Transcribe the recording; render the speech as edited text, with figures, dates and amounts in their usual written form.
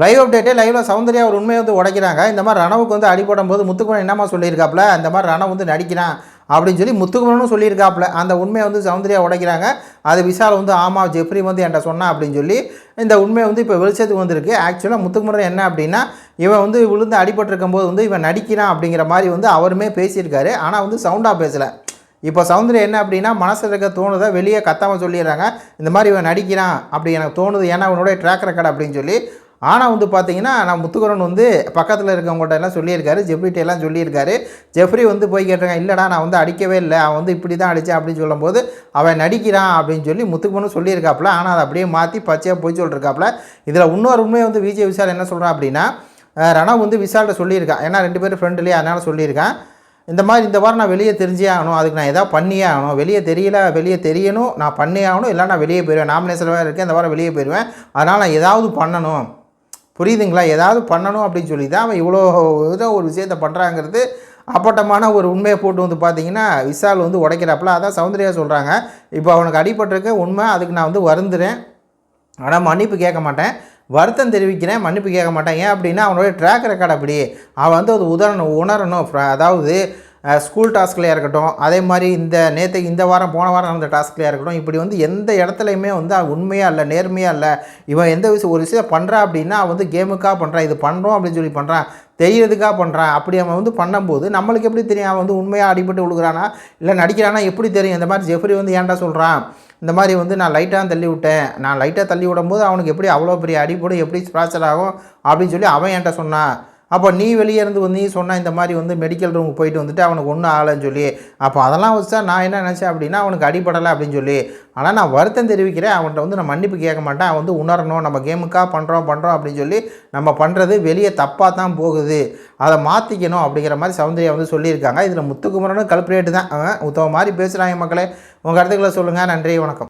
Live அப்டேட்டே லைவில் சௌந்தர்யா ஒரு உண்மையை வந்து உடைக்கிறாங்க. இந்த மாதிரி ரணவுக்கு வந்து அடிபடும் போது முத்துக்குமரன் என்னம்மா சொல்லியிருக்காப்புல, இந்த மாதிரி ரணம் வந்து நடிக்கிறான் அப்படின்னு சொல்லி முத்துக்குமரனும் சொல்லியிருக்காப்புல. அந்த உண்மையை வந்து சௌந்தர்யா உடைக்கிறாங்க. அது விஷால் வந்து ஆமாம் ஜெஃப்ரி வந்து என்கிட்ட சொன்னான் அப்படின்னு சொல்லி இந்த உண்மையை வந்து இப்போ வெளிச்சத்துக்கு வந்திருக்கு. ஆக்சுவலாக முத்துக்குமரன் என்ன அப்படின்னா, இவன் வந்து விழுந்து அடிபட்டிருக்கும் போது வந்து இவன் நடிக்கிறான் அப்படிங்கிற மாதிரி வந்து அவருமே பேசியிருக்காரு. ஆனால் வந்து சவுண்டாக பேசலை. இப்போ சௌந்தர்யா என்ன அப்படின்னா, மனசில் இருக்க தோணுதை வெளியே கத்தாமல் சொல்லிடுறாங்க. இந்த மாதிரி இவன் நடிக்கிறான் அப்படி எனக்கு தோணுது, ஏன்னா அவனுடைய ட்ராக் ரெக்கார்டு அப்படின்னு சொல்லி. ஆனால் வந்து பார்த்தீங்கன்னா, நான் முத்துக்குமரன் வந்து பக்கத்தில் இருக்கவங்கள்ட்ட எல்லாம் சொல்லியிருக்காரு, ஜெஃப்ரிட்ட எல்லாம் சொல்லியிருக்காரு. ஜெஃப்ரி வந்து போய் கேட்டிருக்காங்க, இல்லைடா நான் வந்து அடிக்கவே இல்லை, அவன் வந்து இப்படி தான் அடித்தான் அப்படின்னு சொல்லும்போது அவன் நடிக்கிறான் அப்படின்னு சொல்லி முத்துக்குமரன் சொல்லியிருக்காப்புல. ஆனால் அதை அப்படியே மாற்றி பச்சையாக போய் சொல்லியிருக்காப்புல. இதில் இன்னொரு உண்மையை வந்து விஜய் விஷால் என்ன சொல்கிறான் அப்படின்னா, ரணவ் வந்து விஷால்கிட்ட சொல்லியிருக்கான். ஏன்னா 2 பேரும் ஃப்ரெண்ட்லேயே, அதனால் சொல்லியிருக்கான். இந்த மாதிரி இந்த வாரம் நான் வெளியே தெரிஞ்சே ஆகணும், அதுக்கு நான் எதாவது பண்ணியே ஆகணும், வெளியே தெரியல, வெளியே தெரியணும், நான் பண்ணியே ஆகணும், இல்லை நான் வெளியே போயிடுவேன், நாமினேஷன் இருக்கேன், இந்த வாரம் வெளியே போயிடுவேன், அதனால் நான் ஏதாவது பண்ணணும், புரியுதுங்களா, ஏதாவது பண்ணணும் அப்படின்னு சொல்லி தான் அவன் இவ்வளோ ஒரு விஷயத்தை பண்ணுறாங்கிறது அப்பட்டமான ஒரு உண்மையை போட்டு வந்து பார்த்தீங்கன்னா விஷால் வந்து உடைக்கிறாப்புல. அதான் சௌந்தர்யா சொல்கிறாங்க, இப்போ அவனுக்கு அடிபட்டிருக்க உண்மை, அதுக்கு நான் வந்து வருந்துறேன், ஆனால் மன்னிப்பு கேட்க மாட்டேன், வருத்தம் தெரிவிக்கிறேன், மன்னிப்பு கேட்க மாட்டேன். ஏன் அப்படின்னா அவனுடைய ட்ராக் ரெக்கார்டு அப்படி, அவன் வந்து அது உணரணும். அதாவது ஸ்கூல் டாஸ்க்லையாக இருக்கட்டும், அதே மாதிரி இந்த வாரம் போன வாரம் நடந்த டாஸ்க்லையாக இருக்கட்டும், இப்படி வந்து எந்த இடத்துலையுமே வந்து உண்மையாக இல்லை, நேர்மையாக இல்லை. இவன் எந்த ஒரு விஷயம் பண்ணுறான் அப்படின்னா அவன் வந்து கேமுக்காக பண்ணுறான், இது பண்ணுறோம் அப்படின்னு சொல்லி பண்ணுறான், தெரியறதுக்காக பண்ணுறான். அப்படி அவன் வந்து பண்ணும்போது நம்மளுக்கு எப்படி தெரியும் அவன் வந்து உண்மையாக அடிபட்டு விழுகிறானா இல்லை நடிக்கிறானா எப்படி தெரியும்? இந்த மாதிரி ஜெஃப்ரி வந்து ஏன்டா சொல்கிறான், இந்த மாதிரி வந்து நான் லைட்டாக தள்ளி விட்டேன், நான் லைட்டாக தள்ளி விடும்போது அவனுக்கு எப்படி அவ்வளோ பெரிய அடிப்படும், எப்படி ஃப்ராக்சர் ஆகும் அப்படின்னு சொல்லி அவன் என்கிட்ட சொன்னான். அப்போ நீ வெளியே இருந்து வந்து நீ சொன்னால் இந்த மாதிரி வந்து மெடிக்கல் ரூமுக்கு போயிட்டு வந்துட்டு அவனுக்கு ஒன்றும் ஆகலைன்னு சொல்லி, அப்போ அதெல்லாம் வச்சா நான் என்ன நினச்சேன் அப்படின்னா அவனுக்கு அடிபடலை அப்படின்னு சொல்லி. ஆனால் நான் வருத்தம் தெரிவிக்கிறேன், அவன்கிட்ட வந்து நான் மன்னிப்பு கேட்க மாட்டேன், அவன் வந்து உணரணும், நம்ம கேமுக்காக பண்ணுறோம் அப்படின்னு சொல்லி நம்ம பண்ணுறது வெளியே தப்பாக தான் போகுது, அதை மாற்றிக்கணும் அப்படிங்கிற மாதிரி சௌந்தர்யா வந்து சொல்லியிருக்காங்க. இதில் முத்துக்குமரனும் கல்பிரேட்டு தான், அவன் உத்தவ மாதிரி பேசுகிறாங்க. மக்களே உங்கள் கருத்துக்களை சொல்லுங்கள். நன்றி, வணக்கம்.